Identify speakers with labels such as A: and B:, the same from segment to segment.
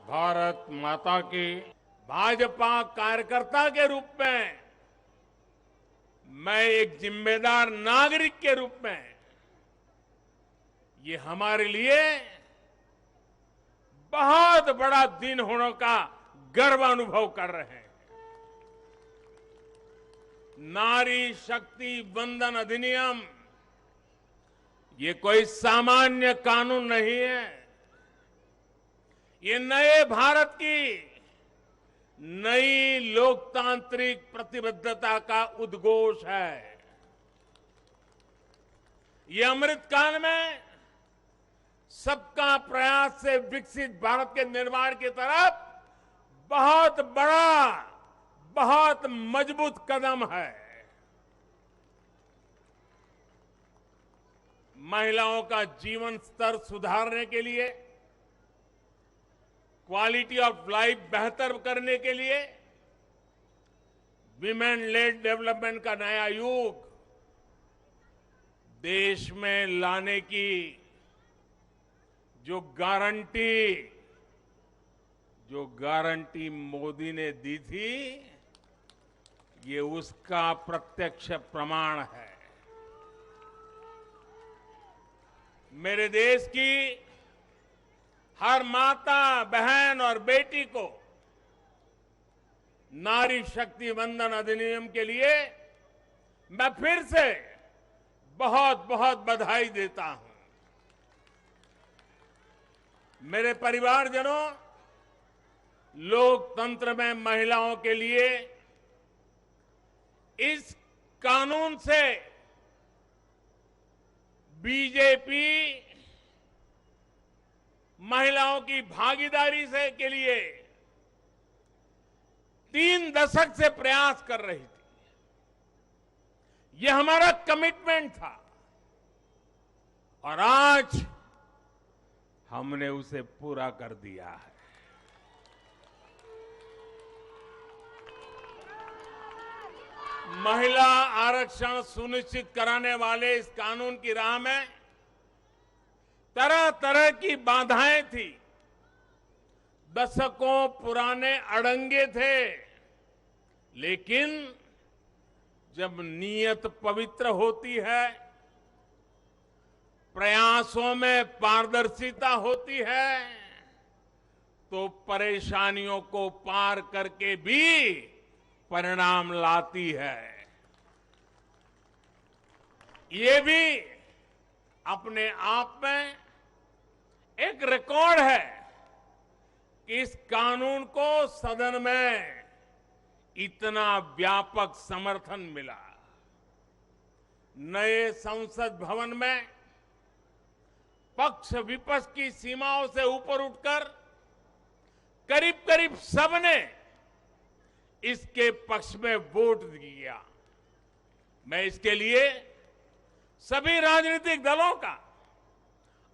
A: भारत माता की भाजपा कार्यकर्ता के रूप में मैं एक जिम्मेदार नागरिक के रूप में ये हमारे लिए बहुत बड़ा दिन होने का गर्व अनुभव कर रहे हैं। नारी शक्ति वंदन अधिनियम ये कोई सामान्य कानून नहीं है। ये नए भारत की नई लोकतांत्रिक प्रतिबद्धता का उद्घोष है। ये अमृतकाल में सबका प्रयास से विकसित भारत के निर्माण की तरफ बहुत बड़ा, बहुत मजबूत कदम है। महिलाओं का जीवन स्तर सुधारने के लिए, क्वालिटी ऑफ लाइफ बेहतर करने के लिए विमेन लेड डेवलपमेंट का नया युग देश में लाने की जो गारंटी मोदी ने दी थी, ये उसका प्रत्यक्ष प्रमाण है। मेरे देश की हर माता, बहन और बेटी को नारी शक्ति वंदन अधिनियम के लिए मैं फिर से बहुत बहुत बधाई देता हूं। मेरे परिवारजनों, लोकतंत्र में महिलाओं के लिए इस कानून से बीजेपी महिलाओं की भागीदारी से के लिए 3 दशक से प्रयास कर रही थी। यह हमारा कमिटमेंट था और आज हमने उसे पूरा कर दिया है। महिला आरक्षण सुनिश्चित कराने वाले इस कानून की राह में तरह तरह की बाधाएं थी, दशकों पुराने अड़ंगे थे, लेकिन जब नीयत पवित्र होती है, प्रयासों में पारदर्शिता होती है, तो परेशानियों को पार करके भी परिणाम लाती है। ये भी अपने आप में एक रिकॉर्ड है कि इस कानून को सदन में इतना व्यापक समर्थन मिला। नए संसद भवन में पक्ष विपक्ष की सीमाओं से ऊपर उठकर करीब करीब सबने इसके पक्ष में वोट दिया। मैं इसके लिए सभी राजनीतिक दलों का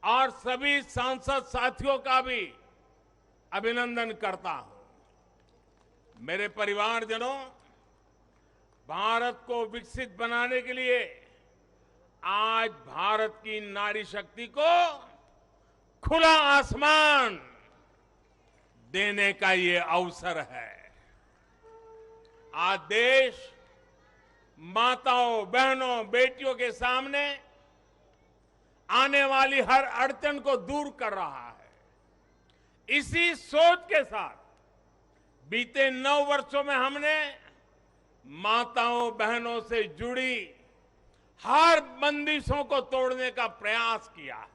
A: और सभी सांसद साथियों का भी अभिनंदन करता हूं। मेरे परिवारजनों, भारत को विकसित बनाने के लिए आज भारत की नारी शक्ति को खुला आसमान देने का ये अवसर है। आज देश माताओं, बहनों, बेटियों के सामने आने वाली हर अड़चन को दूर कर रहा है। इसी सोच के साथ बीते 9 वर्षों में हमने माताओं, बहनों से जुड़ी हर बंदिशों को तोड़ने का प्रयास किया है।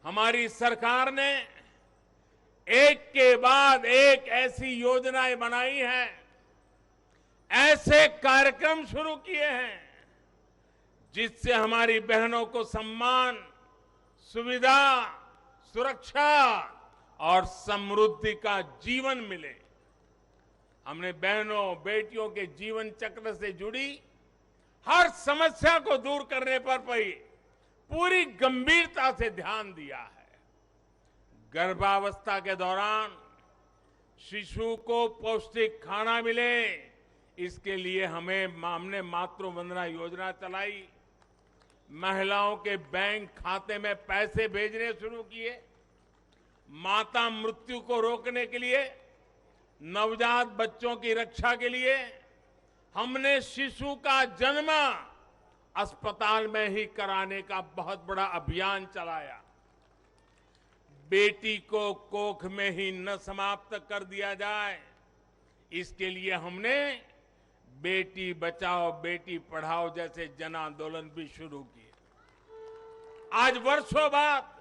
A: हमारी सरकार ने एक के बाद एक ऐसी योजनाएं बनाई हैं, ऐसे कार्यक्रम शुरू किए हैं जिससे हमारी बहनों को सम्मान, सुविधा, सुरक्षा और समृद्धि का जीवन मिले। हमने बहनों, बेटियों के जीवन चक्र से जुड़ी हर समस्या को दूर करने पर पूरी गंभीरता से ध्यान दिया है। गर्भावस्था के दौरान शिशु को पौष्टिक खाना मिले, इसके लिए हमने मातृ वंदना योजना चलाई। महिलाओं के बैंक खाते में पैसे भेजने शुरू किए। माता मृत्यु को रोकने के लिए, नवजात बच्चों की रक्षा के लिए हमने शिशु का जन्म अस्पताल में ही कराने का बहुत बड़ा अभियान चलाया। बेटी को कोख में ही न समाप्त कर दिया जाए, इसके लिए हमने बेटी बचाओ बेटी पढ़ाओ जैसे जन आंदोलन भी शुरू किए। आज वर्षों बाद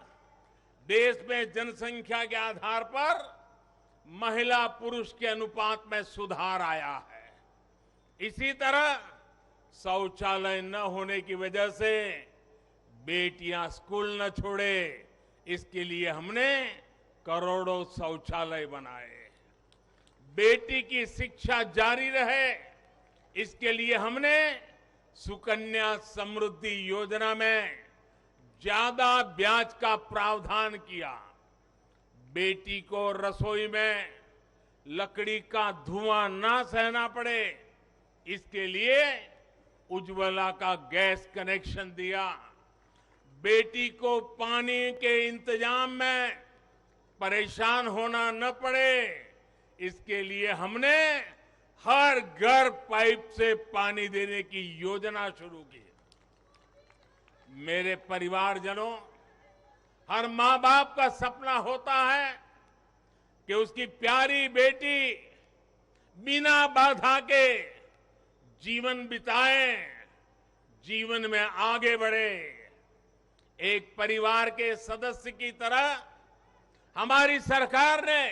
A: देश में जनसंख्या के आधार पर महिला पुरुष के अनुपात में सुधार आया है। इसी तरह शौचालय न होने की वजह से बेटियां स्कूल न छोड़े, इसके लिए हमने करोड़ों शौचालय बनाए। बेटी की शिक्षा जारी रहे, इसके लिए हमने सुकन्या समृद्धि योजना में ज्यादा ब्याज का प्रावधान किया। बेटी को रसोई में लकड़ी का धुआं ना सहना पड़े, इसके लिए उज्ज्वला का गैस कनेक्शन दिया। बेटी को पानी के इंतजाम में परेशान होना न पड़े, इसके लिए हमने हर घर पाइप से पानी देने की योजना शुरू की। मेरे परिवारजनों, हर मां बाप का सपना होता है कि उसकी प्यारी बेटी बिना बाधा के जीवन बिताए, जीवन में आगे बढ़े। एक परिवार के सदस्य की तरह हमारी सरकार ने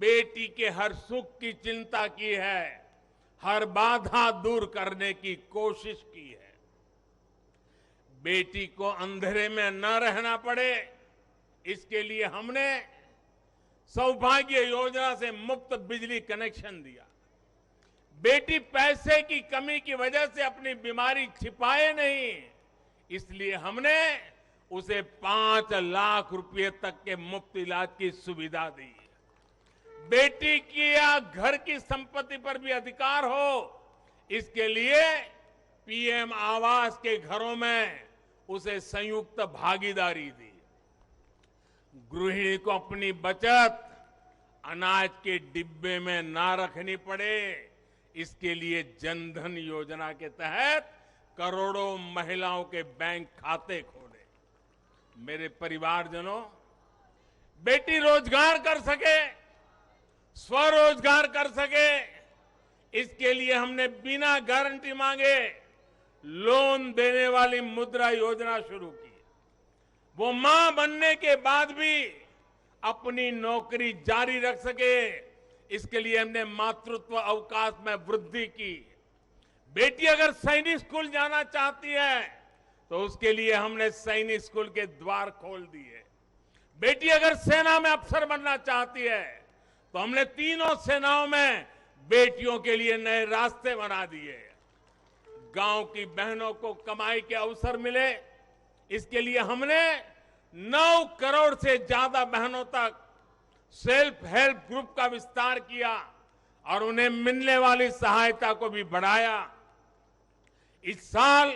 A: बेटी के हर सुख की चिंता की है, हर बाधा दूर करने की कोशिश की है। बेटी को अंधेरे में न रहना पड़े, इसके लिए हमने सौभाग्य योजना से मुफ्त बिजली कनेक्शन दिया। बेटी पैसे की कमी की वजह से अपनी बीमारी छिपाए नहीं, इसलिए हमने उसे 5 लाख रुपए तक के मुफ्त इलाज की सुविधा दी। बेटी की या घर की संपत्ति पर भी अधिकार हो, इसके लिए पीएम आवास के घरों में उसे संयुक्त भागीदारी दी। गृहिणी को अपनी बचत अनाज के डिब्बे में ना रखनी पड़े, इसके लिए जनधन योजना के तहत करोड़ों महिलाओं के बैंक खाते खोले। मेरे परिवारजनों, बेटी रोजगार कर सके, स्वरोजगार कर सके, इसके लिए हमने बिना गारंटी मांगे लोन देने वाली मुद्रा योजना शुरू की। वो मां बनने के बाद भी अपनी नौकरी जारी रख सके, इसके लिए हमने मातृत्व अवकाश में वृद्धि की। बेटी अगर सैनिक स्कूल जाना चाहती है तो उसके लिए हमने सैनिक स्कूल के द्वार खोल दिए। बेटी अगर सेना में अफसर बनना चाहती है तो हमने तीनों सेनाओं में बेटियों के लिए नए रास्ते बना दिए। गांव की बहनों को कमाई के अवसर मिले, इसके लिए हमने 9 करोड़ से ज्यादा बहनों तक सेल्फ हेल्प ग्रुप का विस्तार किया और उन्हें मिलने वाली सहायता को भी बढ़ाया। इस साल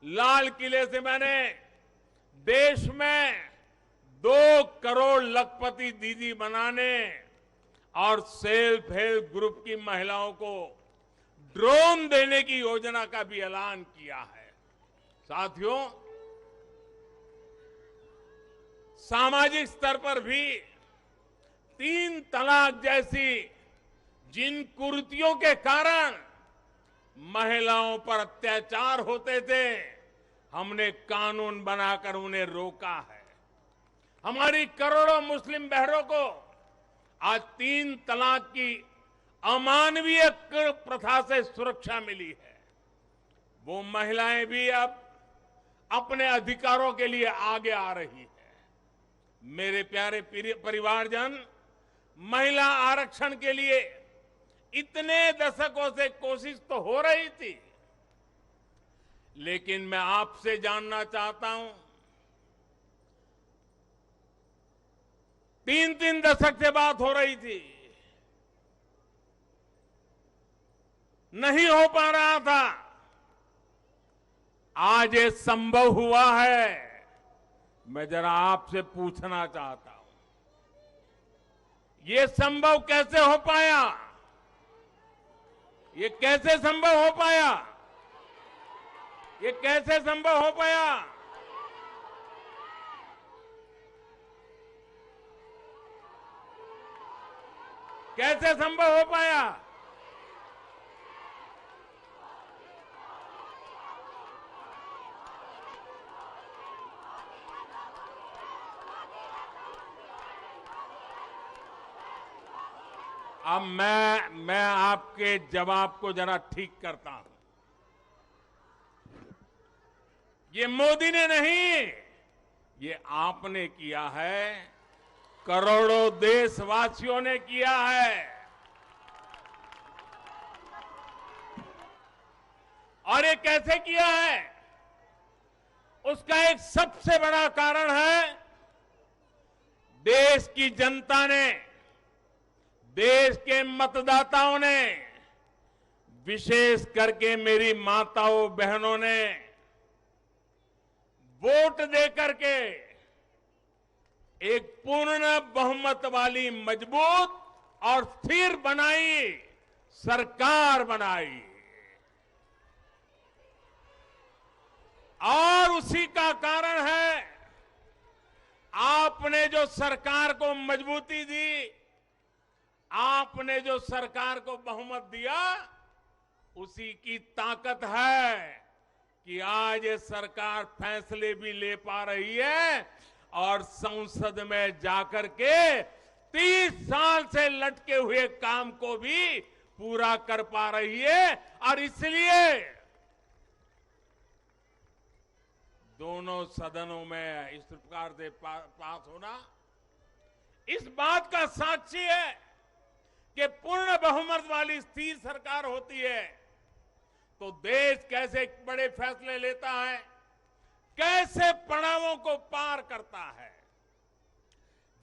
A: लाल किले से मैंने देश में 2 करोड़ लखपति दीदी बनाने और सेल्फ हेल्प ग्रुप की महिलाओं को ड्रोन देने की योजना का भी ऐलान किया है। साथियों, सामाजिक स्तर पर भी 3 तलाक जैसी जिन कुरीतियों के कारण महिलाओं पर अत्याचार होते थे, हमने कानून बनाकर उन्हें रोका है। हमारी करोड़ों मुस्लिम बहनों को आज 3 तलाक की अमानवीय प्रथा से सुरक्षा मिली है। वो महिलाएं भी अब अपने अधिकारों के लिए आगे आ रही है। मेरे प्यारे परिवारजन, महिला आरक्षण के लिए इतने दशकों से कोशिश तो हो रही थी, लेकिन मैं आपसे जानना चाहता हूं, 3 दशक से बात हो रही थी, नहीं हो पा रहा था। आज ये संभव हुआ है। मैं जरा आपसे पूछना चाहता हूं, ये संभव कैसे हो पाया? ये कैसे संभव हो पाया? ये कैसे संभव हो पाया? कैसे संभव हो पाया? अब मैं आपके जवाब को जरा ठीक करता हूं। ये मोदी ने नहीं, ये आपने किया है, करोड़ों देशवासियों ने किया है। और ये कैसे किया है? उसका एक सबसे बड़ा कारण है, देश की जनता ने, देश के मतदाताओं ने, विशेष करके मेरी माताओं बहनों ने वोट देकर के एक पूर्ण बहुमत वाली मजबूत और स्थिर बनाई सरकार बनाई। और उसी का कारण है, आपने जो सरकार को मजबूती दी, आपने जो सरकार को बहुमत दिया, उसी की ताकत है कि आज ये सरकार फैसले भी ले पा रही है और संसद में जाकर के 30 साल से लटके हुए काम को भी पूरा कर पा रही है। और इसलिए दोनों सदनों में इस प्रकार से पास होना इस बात का साक्षी है कि पूर्ण बहुमत वाली स्थिर सरकार होती है तो देश कैसे बड़े फैसले लेता है, कैसे पड़ावों को पार करता है।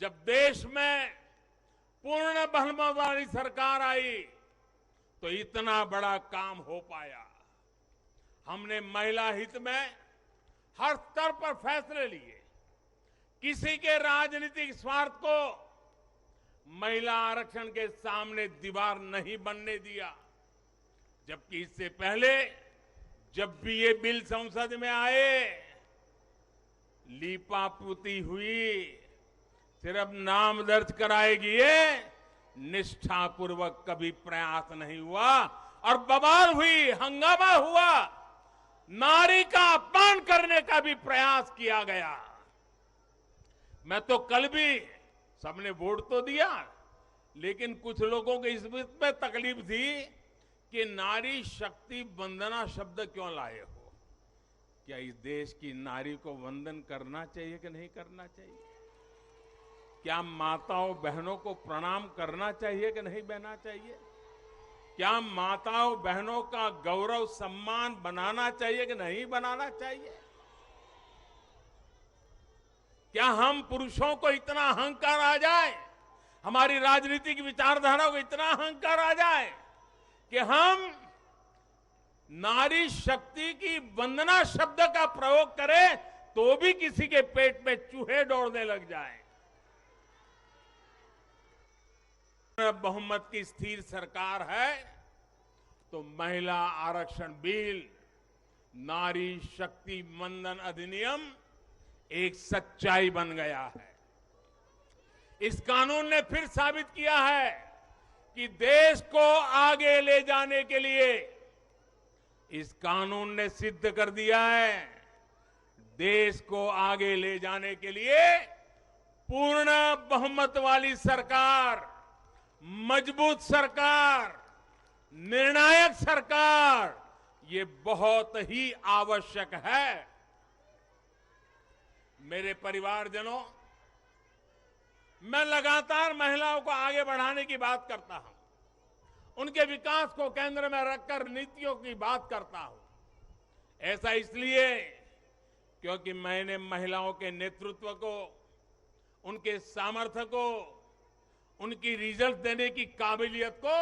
A: जब देश में पूर्ण बहुमत वाली सरकार आई तो इतना बड़ा काम हो पाया। हमने महिला हित में हर स्तर पर फैसले लिए, किसी के राजनीतिक स्वार्थ को महिला आरक्षण के सामने दीवार नहीं बनने दिया। जबकि इससे पहले जब भी ये बिल संसद में आए, लीपापोती हुई, सिर्फ नाम दर्ज कराएगी, ये निष्ठापूर्वक कभी प्रयास नहीं हुआ और बवाल हुई, हंगामा हुआ, नारी का अपमान करने का भी प्रयास किया गया। मैं तो कल भी, सबने वोट तो दिया, लेकिन कुछ लोगों को इस पे तकलीफ थी कि नारी शक्ति वंदना शब्द क्यों लाए हो। क्या इस देश की नारी को वंदन करना चाहिए कि नहीं करना चाहिए? क्या माताओं बहनों को प्रणाम करना चाहिए कि नहीं बहना चाहिए? क्या माताओं बहनों का गौरव सम्मान बनाना चाहिए कि नहीं बनाना चाहिए? क्या हम पुरुषों को इतना अहंकार आ जाए, हमारी राजनीतिक विचारधारा को इतना अहंकार आ जाए कि हम नारी शक्ति की वंदना शब्द का प्रयोग करें तो भी किसी के पेट में चूहे दौड़ने लग जाएं। बहुमत की स्थिर सरकार है तो महिला आरक्षण बिल, नारी शक्ति वंदन अधिनियम एक सच्चाई बन गया है। इस कानून ने फिर साबित किया है कि देश को आगे ले जाने के लिए, इस कानून ने सिद्ध कर दिया है, देश को आगे ले जाने के लिए पूर्ण बहुमत वाली सरकार, मजबूत सरकार, निर्णायक सरकार, ये बहुत ही आवश्यक है। मेरे परिवारजनों, मैं लगातार महिलाओं को आगे बढ़ाने की बात करता हूं, उनके विकास को केंद्र में रखकर नीतियों की बात करता हूं। ऐसा इसलिए क्योंकि मैंने महिलाओं के नेतृत्व को, उनके सामर्थ्य को, उनकी रिजल्ट देने की काबिलियत को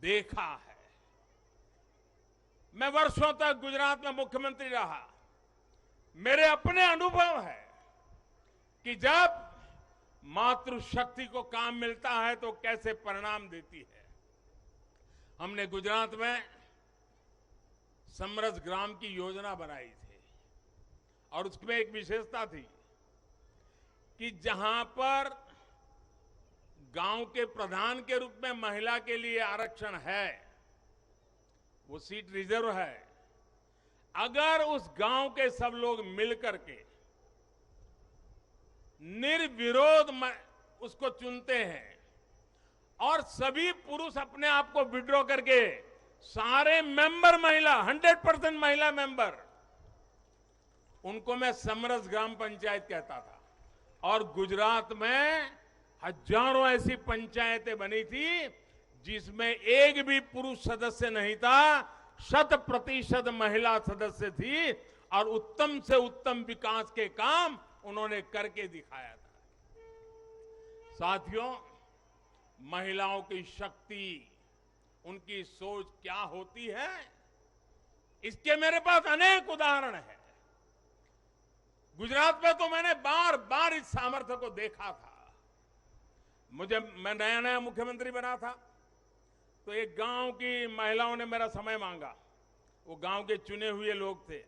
A: देखा है। मैं वर्षों तक गुजरात में मुख्यमंत्री रहा। मेरे अपने अनुभव है कि जब मातृशक्ति को काम मिलता है तो कैसे परिणाम देती है। हमने गुजरात में समरस ग्राम की योजना बनाई थी और उसमें एक विशेषता थी कि जहां पर गांव के प्रधान के रूप में महिला के लिए आरक्षण है, वो सीट रिजर्व है, अगर उस गांव के सब लोग मिलकर के निर्विरोध उसको चुनते हैं और सभी पुरुष अपने आप को विड्रॉ करके सारे मेंबर महिला 100% महिला मेंबर, उनको मैं समरस ग्राम पंचायत कहता था। और गुजरात में हजारों ऐसी पंचायतें बनी थी जिसमें एक भी पुरुष सदस्य नहीं था, 100% महिला सदस्य थी और उत्तम से उत्तम विकास के काम उन्होंने करके दिखाया था। साथियों, महिलाओं की शक्ति, उनकी सोच क्या होती है, इसके मेरे पास अनेक उदाहरण हैं। गुजरात में तो मैंने बार बार इस सामर्थ्य को देखा था। मैं नया नया मुख्यमंत्री बना था तो एक गांव की महिलाओं ने मेरा समय मांगा। वो गांव के चुने हुए लोग थे,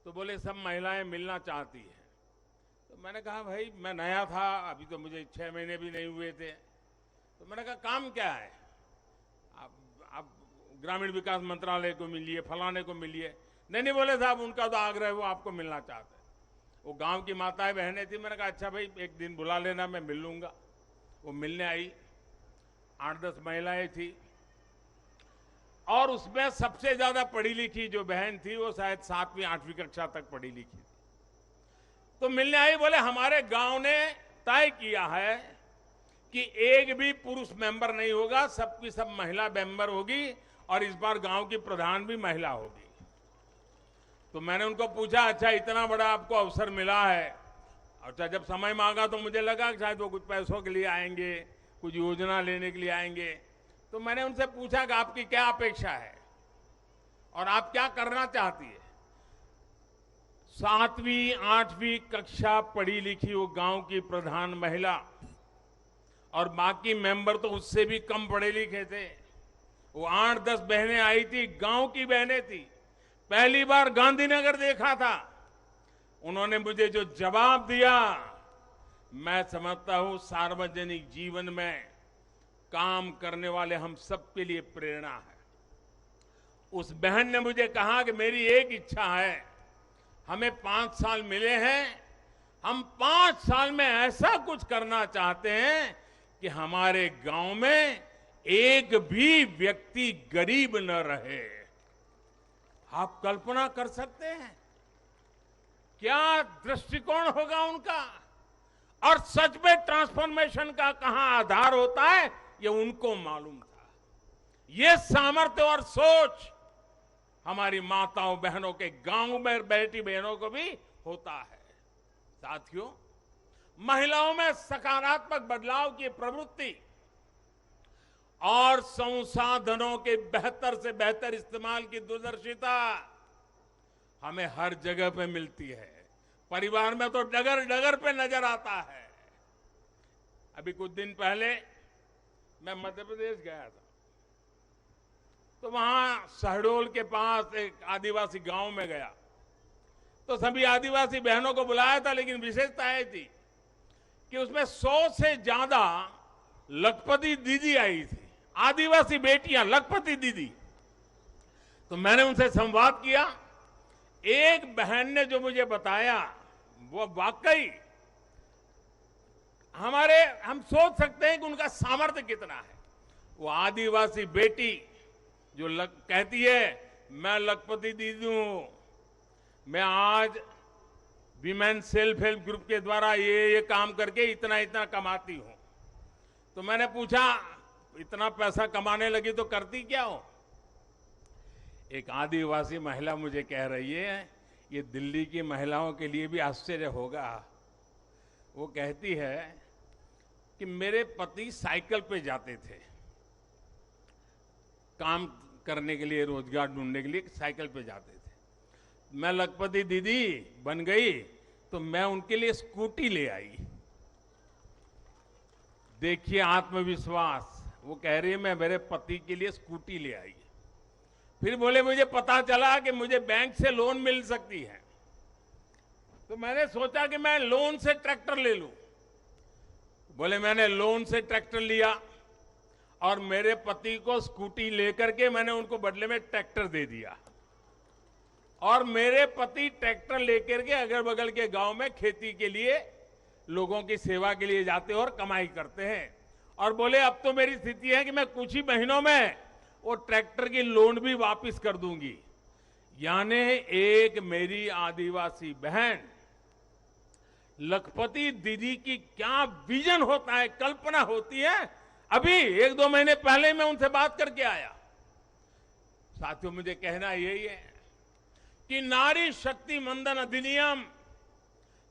A: तो बोले सब महिलाएं मिलना चाहती हैं। तो मैंने कहा भाई मैं नया था, अभी तो मुझे 6 महीने भी नहीं हुए थे। तो मैंने कहा काम क्या है, आप ग्रामीण विकास मंत्रालय को मिलिए, फलाने को मिलिए। नहीं बोले साहब उनका तो आग्रह है, वो आपको मिलना चाहते हैं। वो गांव की माताएं बहनें थी। मैंने कहा अच्छा भाई एक दिन बुला लेना, मैं मिल लूंगा। वो मिलने आई, 8-10 महिलाएं थी और उसमें सबसे ज्यादा पढ़ी लिखी जो बहन थी वो शायद 7वीं 8वीं कक्षा तक पढ़ी लिखी थी। तो मिलने आई, बोले हमारे गांव ने तय किया है कि एक भी पुरुष मेंबर नहीं होगा, सबकी सब महिला मेंबर होगी और इस बार गांव की प्रधान भी महिला होगी। तो मैंने उनको पूछा अच्छा इतना बड़ा आपको अवसर मिला है। अच्छा जब समय मांगा तो मुझे लगा कि शायद वो कुछ पैसों के लिए आएंगे, कुछ योजना लेने के लिए आएंगे। तो मैंने उनसे पूछा कि आपकी क्या अपेक्षा है और आप क्या करना चाहती है। 7वीं 8वीं कक्षा पढ़ी लिखी वो गांव की प्रधान महिला और बाकी मेंबर तो उससे भी कम पढ़े लिखे थे। वो 8-10 बहनें आई थी, गांव की बहनें थी, पहली बार गांधीनगर देखा था। उन्होंने मुझे जो जवाब दिया, मैं समझता हूं सार्वजनिक जीवन में काम करने वाले हम सबके लिए प्रेरणा है। उस बहन ने मुझे कहा कि मेरी एक इच्छा है, हमें 5 साल मिले हैं, हम 5 साल में ऐसा कुछ करना चाहते हैं कि हमारे गांव में एक भी व्यक्ति गरीब न रहे। आप कल्पना कर सकते हैं क्या दृष्टिकोण होगा उनका। और सच में ट्रांसफॉर्मेशन का कहां आधार होता है ये उनको मालूम था। ये सामर्थ्य और सोच हमारी माताओं बहनों के गांव में बैठी बहनों को भी होता है। साथियों, महिलाओं में सकारात्मक बदलाव की प्रवृत्ति और संसाधनों के बेहतर से बेहतर इस्तेमाल की दूरदर्शिता हमें हर जगह पे मिलती है। परिवार में तो डगर डगर पे नजर आता है। अभी कुछ दिन पहले मैं मध्य प्रदेश गया था, तो वहां शहडोल के पास एक आदिवासी गांव में गया, तो सभी आदिवासी बहनों को बुलाया था, लेकिन विशेषता यह थी कि उसमें 100 से ज्यादा लखपति दीदी आई थी, आदिवासी बेटियां, लखपति दीदी। तो मैंने उनसे संवाद किया। एक बहन ने जो मुझे बताया वो वाकई हम सोच सकते हैं कि उनका सामर्थ्य कितना है। वो आदिवासी बेटी जो कहती है मैं लखपति दीदी हूं, मैं आज विमेन सेल्फ हेल्प ग्रुप के द्वारा ये काम करके इतना इतना कमाती हूं। तो मैंने पूछा इतना पैसा कमाने लगी तो करती क्या हो। एक आदिवासी महिला मुझे कह रही है, ये दिल्ली की महिलाओं के लिए भी आश्चर्य होगा। वो कहती है कि मेरे पति साइकिल पे जाते थे काम करने के लिए, रोजगार ढूंढने के लिए साइकिल पे जाते थे। मैं लखपति दीदी बन गई तो मैं उनके लिए स्कूटी ले आई। देखिए आत्मविश्वास। वो कह रही है मैं मेरे पति के लिए स्कूटी ले आई। फिर बोले मुझे पता चला कि मुझे बैंक से लोन मिल सकती है, तो मैंने सोचा कि मैं लोन से ट्रैक्टर ले लूं। बोले मैंने लोन से ट्रैक्टर लिया और मेरे पति को स्कूटी लेकर के मैंने उनको बदले में ट्रैक्टर दे दिया, और मेरे पति ट्रैक्टर लेकर के अगल बगल के गांव में खेती के लिए लोगों की सेवा के लिए जाते हैं और कमाई करते हैं। और बोले अब तो मेरी स्थिति है कि मैं कुछ ही महीनों में वो ट्रैक्टर की लोन भी वापस कर दूंगी। यानी एक मेरी आदिवासी बहन लखपति दीदी की क्या विजन होता है, कल्पना होती है। अभी 1-2 महीने पहले मैं उनसे बात करके आया। साथियों, मुझे कहना यही है कि नारी शक्ति मंदन अधिनियम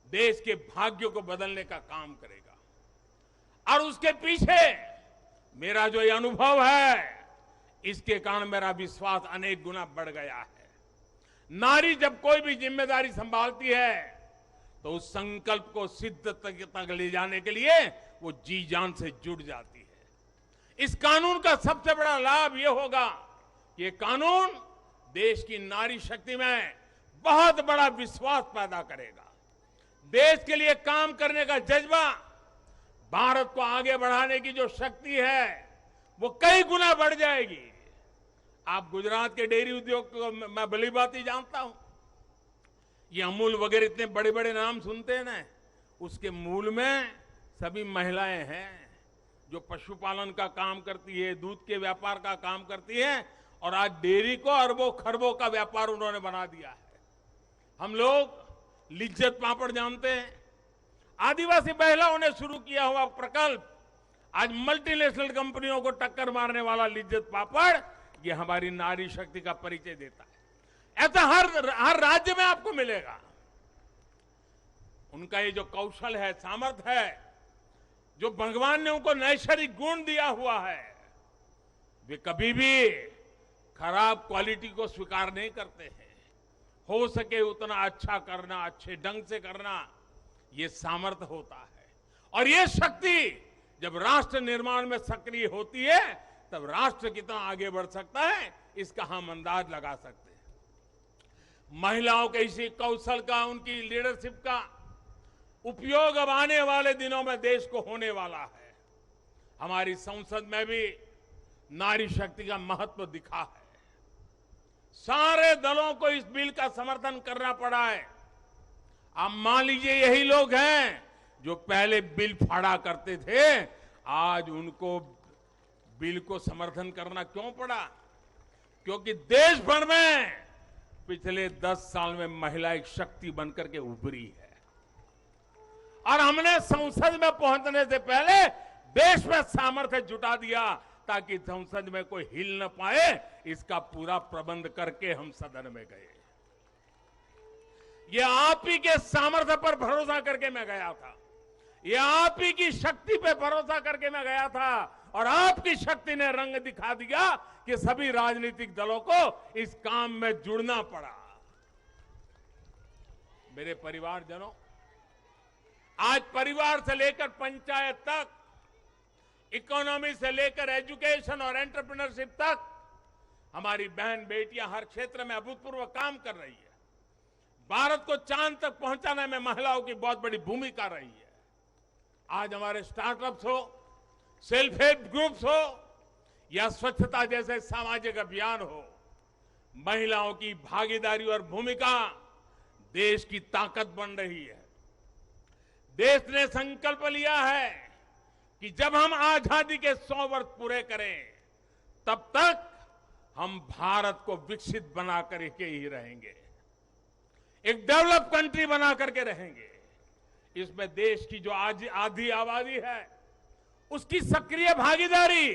A: देश के भाग्य को बदलने का काम करेगा, और उसके पीछे मेरा जो ये अनुभव है, इसके कारण मेरा विश्वास अनेक गुना बढ़ गया है। नारी जब कोई भी जिम्मेदारी संभालती है तो उस संकल्प को सिद्ध तक ले जाने के लिए वो जी जान से जुड़ जाती है। इस कानून का सबसे बड़ा लाभ ये होगा कि ये कानून देश की नारी शक्ति में बहुत बड़ा विश्वास पैदा करेगा। देश के लिए काम करने का जज्बा, भारत को आगे बढ़ाने की जो शक्ति है वो कई गुना बढ़ जाएगी। आप गुजरात के डेयरी उद्योग को मैं भली बात ही जानता हूं। ये अमूल वगैरह इतने बड़े बड़े नाम सुनते हैं ना, उसके मूल में सभी महिलाएं हैं जो पशुपालन का काम करती है, दूध के व्यापार का काम करती है, और आज डेयरी को अरबों खरबों का व्यापार उन्होंने बना दिया है। हम लोग लिज्जत पापड़ जानते हैं, आदिवासी महिलाओं ने शुरू किया हुआ प्रकल्प आज मल्टीनेशनल कंपनियों को टक्कर मारने वाला लिज्जत पापड़, ये हमारी नारी शक्ति का परिचय देता है। ऐसा हर राज्य में आपको मिलेगा। उनका ये जो कौशल है, सामर्थ्य है, जो भगवान ने उनको नैसर्गिक गुण दिया हुआ है, वे कभी भी खराब क्वालिटी को स्वीकार नहीं करते हैं। हो सके उतना अच्छा करना, अच्छे ढंग से करना, ये सामर्थ्य होता है। और ये शक्ति जब राष्ट्र निर्माण में सक्रिय होती है तब राष्ट्र कितना आगे बढ़ सकता है, इसका हम अंदाज लगा सकते हैं। महिलाओं के इसी कौशल का, उनकी लीडरशिप का उपयोग अब आने वाले दिनों में देश को होने वाला है। हमारी संसद में भी नारी शक्ति का महत्व दिखा है। सारे दलों को इस बिल का समर्थन करना पड़ा है। आप मान लीजिए यही लोग हैं जो पहले बिल फाड़ा करते थे, आज उनको बिल को समर्थन करना क्यों पड़ा? क्योंकि देश भर में पिछले 10 साल में महिला एक शक्ति बनकर के उभरी है, और हमने संसद में पहुंचने से पहले देश में सामर्थ्य जुटा दिया ताकि संसद में कोई हिल न पाए। इसका पूरा प्रबंध करके हम सदन में गए। ये आप ही के सामर्थ्य पर भरोसा करके मैं गया था, ये आप ही की शक्ति पे भरोसा करके मैं गया था, और आपकी शक्ति ने रंग दिखा दिया कि सभी राजनीतिक दलों को इस काम में जुड़ना पड़ा। मेरे परिवारजनों, आज परिवार से लेकर पंचायत तक, इकोनॉमी से लेकर एजुकेशन और एंटरप्रेन्योरशिप तक हमारी बहन बेटियां हर क्षेत्र में अभूतपूर्व काम कर रही है। भारत को चांद तक पहुंचाने में महिलाओं की बहुत बड़ी भूमिका रही है। आज हमारे स्टार्टअप्स हो, सेल्फ हेल्प ग्रुप्स हो, या स्वच्छता जैसे सामाजिक अभियान हो, महिलाओं की भागीदारी और भूमिका देश की ताकत बन रही है। देश ने संकल्प लिया है कि जब हम आजादी के 100 वर्ष पूरे करें तब तक हम भारत को विकसित बना करके ही रहेंगे, एक डेवलप कंट्री बना करके रहेंगे। इसमें देश की जो आज आधी आबादी है उसकी सक्रिय भागीदारी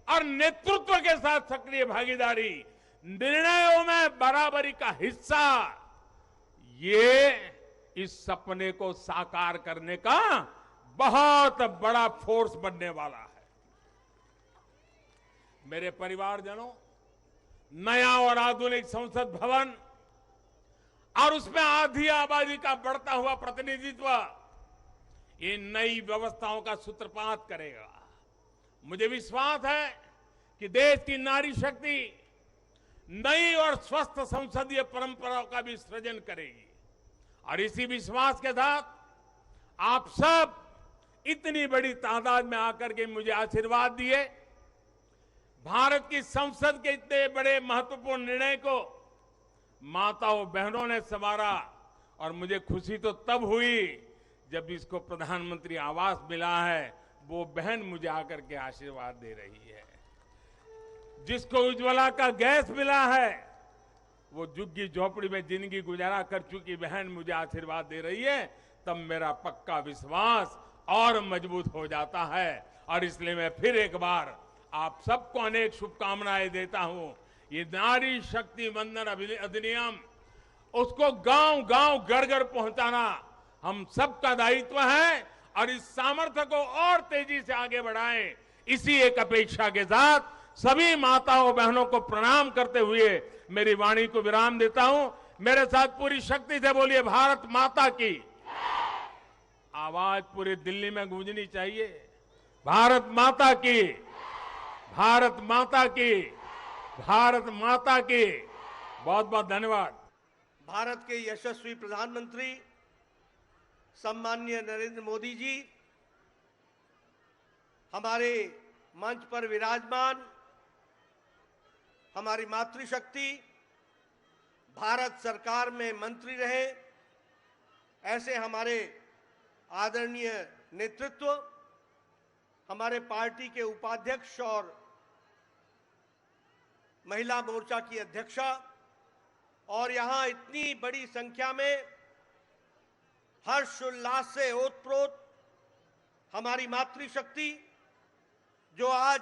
A: और नेतृत्व के साथ सक्रिय भागीदारी, निर्णयों में बराबरी का हिस्सा, ये इस सपने को साकार करने का बहुत बड़ा फोर्स बनने वाला है। मेरे परिवारजनों, नया और आधुनिक संसद भवन और उसमें आधी आबादी का बढ़ता हुआ प्रतिनिधित्व, ये नई व्यवस्थाओं का सूत्रपात करेगा। मुझे विश्वास है कि देश की नारी शक्ति नई और स्वस्थ संसदीय परंपराओं का भी सृजन करेगी। और इसी विश्वास के साथ आप सब इतनी बड़ी तादाद में आकर के मुझे आशीर्वाद दिए। भारत की संसद के इतने बड़े महत्वपूर्ण निर्णय को माताओं बहनों ने संवारा और मुझे खुशी तो तब हुई जब इसको प्रधानमंत्री आवास मिला है। वो बहन मुझे आकर के आशीर्वाद दे रही है। जिसको उज्ज्वला का गैस मिला है, वो झुग्गी झोपड़ी में जिंदगी गुजारा कर चुकी बहन मुझे आशीर्वाद दे रही है। तब मेरा पक्का विश्वास और मजबूत हो जाता है। और इसलिए मैं फिर एक बार आप सबको अनेक शुभकामनाएं देता हूं। ये नारी शक्ति वंदन अधिनियम, उसको गांव गांव घर घर पहुंचाना हम सबका दायित्व है। और इस सामर्थ्य को और तेजी से आगे बढ़ाएं, इसी एक अपेक्षा के साथ सभी माताओं बहनों को प्रणाम करते हुए मेरी वाणी को विराम देता हूं। मेरे साथ पूरी शक्ति से बोलिए, भारत माता की। आवाज पूरी दिल्ली में गूंजनी चाहिए, भारत माता की, भारत माता की, भारत माता की। बहुत बहुत धन्यवाद।
B: भारत के यशस्वी प्रधानमंत्री सम्माननीय नरेंद्र मोदी जी, हमारे मंच पर विराजमान हमारी मातृशक्ति, भारत सरकार में मंत्री रहे ऐसे हमारे आदरणीय नेतृत्व, हमारे पार्टी के उपाध्यक्ष और महिला मोर्चा की अध्यक्षा, और यहां इतनी बड़ी संख्या में हर्षोल्लास से ओतप्रोत हमारी मातृशक्ति जो आज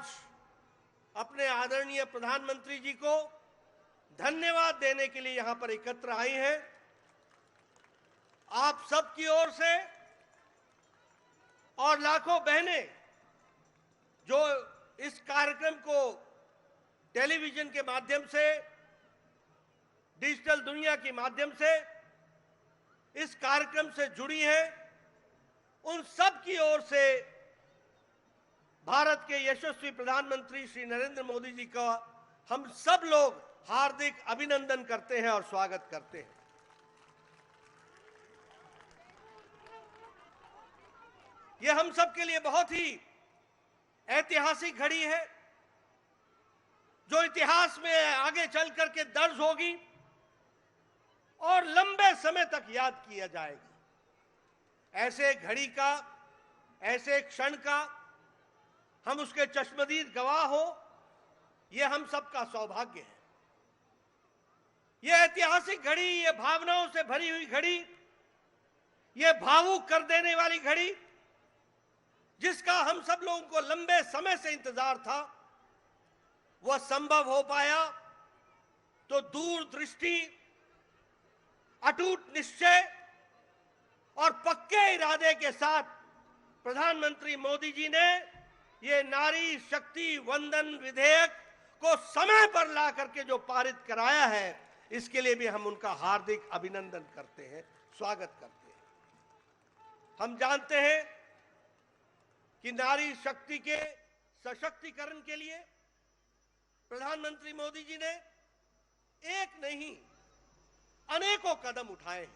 B: अपने आदरणीय प्रधानमंत्री जी को धन्यवाद देने के लिए यहां पर एकत्र आई हैं। आप सबकी ओर से और लाखों बहनें जो इस कार्यक्रम को टेलीविजन के माध्यम से, डिजिटल दुनिया के माध्यम से इस कार्यक्रम से जुड़ी हैं, उन सब की ओर से भारत के यशस्वी प्रधानमंत्री श्री नरेंद्र मोदी जी का हम सब लोग हार्दिक अभिनंदन करते हैं और स्वागत करते हैं। यह हम सब के लिए बहुत ही ऐतिहासिक घड़ी है, जो इतिहास में आगे चल करके दर्ज होगी और लंबे समय तक याद किया जाएगा। ऐसे घड़ी का, ऐसे क्षण का हम उसके चश्मदीद गवाह हो, यह हम सबका सौभाग्य है। यह ऐतिहासिक घड़ी, यह भावनाओं से भरी हुई घड़ी, यह भावुक कर देने वाली घड़ी, जिसका हम सब लोगों को लंबे समय से इंतजार था, वह संभव हो पाया तो दूरदृष्टि, अटूट निश्चय और पक्के इरादे के साथ प्रधानमंत्री मोदी जी ने ये नारी शक्ति वंदन विधेयक को समय पर ला करके जो पारित कराया है, इसके लिए भी हम उनका हार्दिक अभिनंदन करते हैं, स्वागत करते हैं। हम जानते हैं कि नारी शक्ति के सशक्तिकरण के लिए प्रधानमंत्री मोदी जी ने एक नहीं अनेकों कदम उठाए हैं।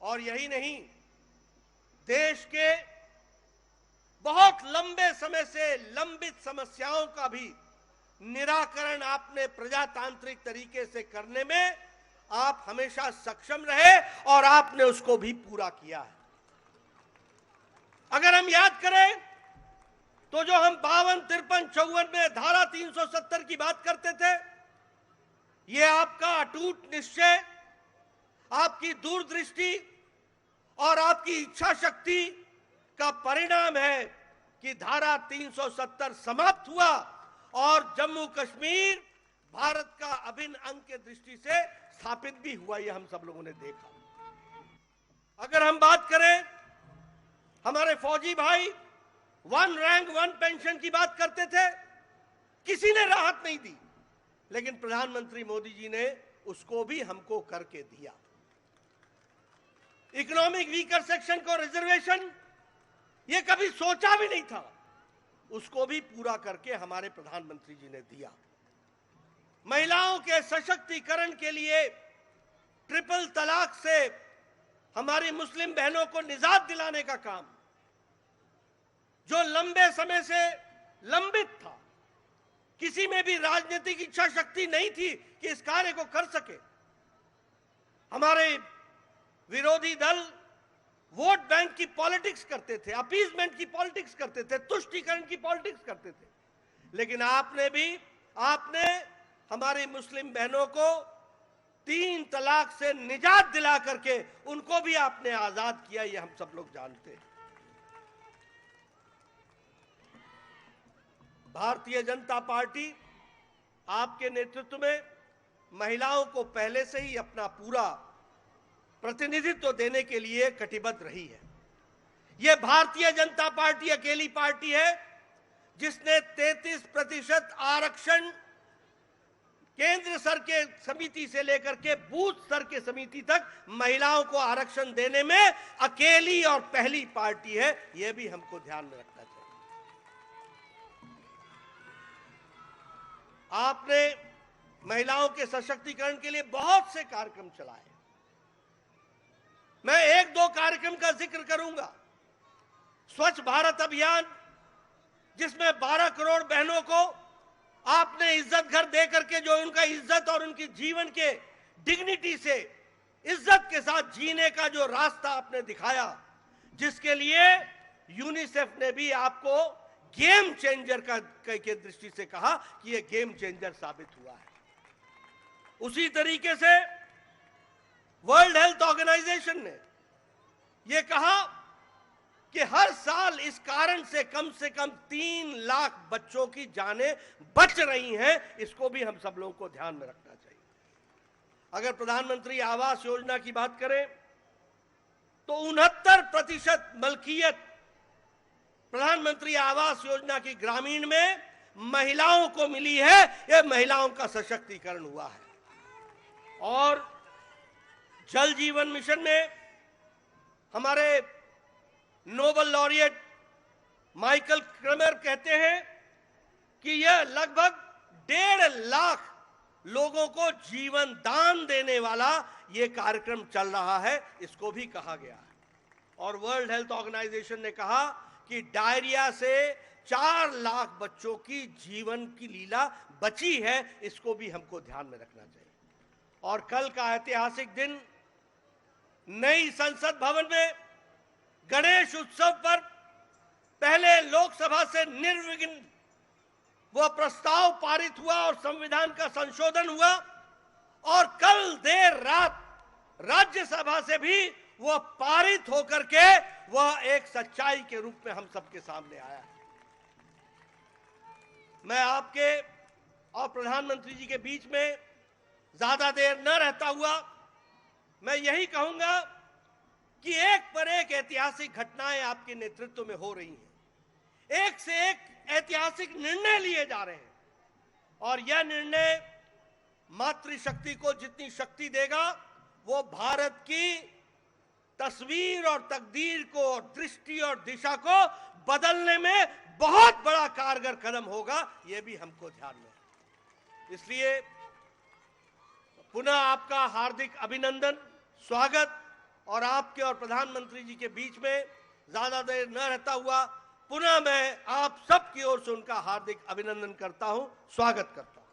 B: और यही नहीं, देश के बहुत लंबे समय से लंबित समस्याओं का भी निराकरण आपने प्रजातांत्रिक तरीके से करने में आप हमेशा सक्षम रहे और आपने उसको भी पूरा किया है। अगर हम याद करें तो जो हम 52, 53, 54 में धारा 370 की बात करते थे, ये आपका अटूट निश्चय, आपकी दूरदृष्टि और आपकी इच्छा शक्ति का परिणाम है कि धारा 370 समाप्त हुआ और जम्मू कश्मीर भारत का अभिन्न अंग के दृष्टि से स्थापित भी हुआ। ये हम सब लोगों ने देखा। अगर हम बात करें, हमारे फौजी भाई 1 रैंक 1 पेंशन की बात करते थे, किसी ने राहत नहीं दी, लेकिन प्रधानमंत्री मोदी जी ने उसको भी हमको करके दिया। इकोनॉमिक वीकर सेक्शन को रिजर्वेशन ये कभी सोचा भी नहीं था, उसको भी पूरा करके हमारे प्रधानमंत्री जी ने दिया। महिलाओं के सशक्तिकरण के लिए ट्रिपल तलाक से हमारी मुस्लिम बहनों को निजात दिलाने का काम, जो लंबे समय से लंबित था, किसी में भी राजनीतिक इच्छा शक्ति नहीं थी कि इस कार्य को कर सके। हमारे विरोधी दल वोट बैंक की पॉलिटिक्स करते थे, अपीजमेंट की पॉलिटिक्स करते थे, तुष्टीकरण की पॉलिटिक्स करते थे, लेकिन आपने हमारी मुस्लिम बहनों को 3 तलाक से निजात दिला करके उनको भी आपने आजाद किया, ये हम सब लोग जानते हैं। भारतीय जनता पार्टी आपके नेतृत्व में महिलाओं को पहले से ही अपना पूरा प्रतिनिधित्व देने के लिए कटिबद्ध रही है। यह भारतीय जनता पार्टी अकेली पार्टी है जिसने 33% आरक्षण केंद्र स्तर के समिति से लेकर के बूथ स्तर के समिति तक महिलाओं को आरक्षण देने में अकेली और पहली पार्टी है। यह भी हमको ध्यान में रखना चाहिए। आपने महिलाओं के सशक्तिकरण के लिए बहुत से कार्यक्रम चलाए। मैं 1-2 कार्यक्रम का जिक्र करूंगा। स्वच्छ भारत अभियान, जिसमें 12 करोड़ बहनों को आपने इज्जत घर दे करके, जो उनका इज्जत और उनकी जीवन के डिग्निटी से इज्जत के साथ जीने का जो रास्ता आपने दिखाया, जिसके लिए यूनिसेफ ने भी आपको गेम चेंजर के दृष्टि से कहा कि यह गेम चेंजर साबित हुआ है। उसी तरीके से वर्ल्ड हेल्थ ऑर्गेनाइजेशन ने यह कहा कि हर साल इस कारण से कम 3 लाख बच्चों की जानें बच रही हैं। इसको भी हम सब लोगों को ध्यान में रखना चाहिए। अगर प्रधानमंत्री आवास योजना की बात करें तो 69% मलकियत प्रधानमंत्री आवास योजना की ग्रामीण में महिलाओं को मिली है। यह महिलाओं का सशक्तिकरण हुआ है। और जल जीवन मिशन में हमारे नोबेल लॉरिएट माइकल क्रमर कहते हैं कि यह लगभग 1.5 लाख लोगों को जीवन दान देने वाला यह कार्यक्रम चल रहा है। इसको भी कहा गया है। और वर्ल्ड हेल्थ ऑर्गेनाइजेशन ने कहा कि डायरिया से 4 लाख बच्चों की जीवन की लीला बची है। इसको भी हमको ध्यान में रखना चाहिए। और कल का ऐतिहासिक दिन, नई संसद भवन में गणेश उत्सव पर पहले लोकसभा से निर्विघ्न वह प्रस्ताव पारित हुआ और संविधान का संशोधन हुआ, और कल देर रात राज्यसभा से भी वह पारित होकर के वह एक सच्चाई के रूप में हम सबके सामने आया है। मैं आपके और प्रधानमंत्री जी के बीच में ज्यादा देर न रहता हुआ मैं यही कहूंगा कि एक पर एक ऐतिहासिक घटनाएं आपके नेतृत्व में हो रही हैं। एक से एक ऐतिहासिक निर्णय लिए जा रहे हैं, और यह निर्णय मातृशक्ति को जितनी शक्ति देगा, वो भारत की तस्वीर और तकदीर को, दृष्टि और दिशा को बदलने में बहुत बड़ा कारगर कदम होगा। यह भी हमको ध्यान में है। इसलिए पुनः आपका हार्दिक अभिनंदन, स्वागत, और आपके और प्रधानमंत्री जी के बीच में ज्यादा देर न रहता हुआ पुनः मैं आप सबकी ओर से उनका हार्दिक अभिनंदन करता हूं, स्वागत करता हूं।